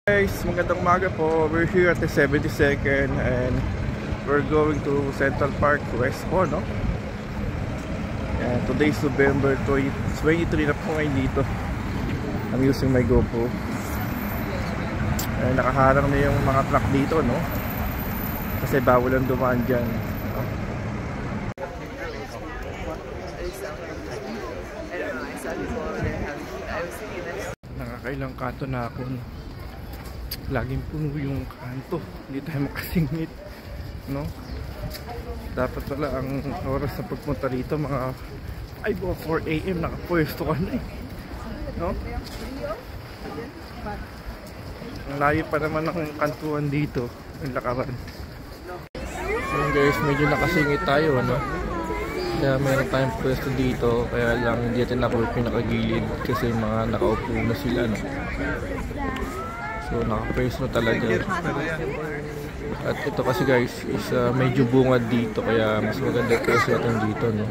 Guys, magandang umaga po. We're here at the 72nd and we're going to Central Park West po, no? And today's November 23 na po ngayon dito. I'm using my GoPro. And nakaharang na yung mga truck dito, no? Kasi bawal ang dumaan dyan. Nakakailang kanto na ako, no? Laging puno yung kanto, hindi tayo makasingit, no? Dapat pala ang oras na pagpunta rito mga 5 o 4 AM nakapwesto ka na eh, no? Ang layo pa naman ng kantuan dito, ang lakaran. So guys, medyo nakasingit tayo, no? Kaya meron tayong pwesto dito, kaya lang hindi natin nakuha pinakagilid kasi mga nakaupo na sila, no? So naka-praise na talaga. At ito kasi guys is medyo bungad dito, kaya mas maganda kasi natin dito, no?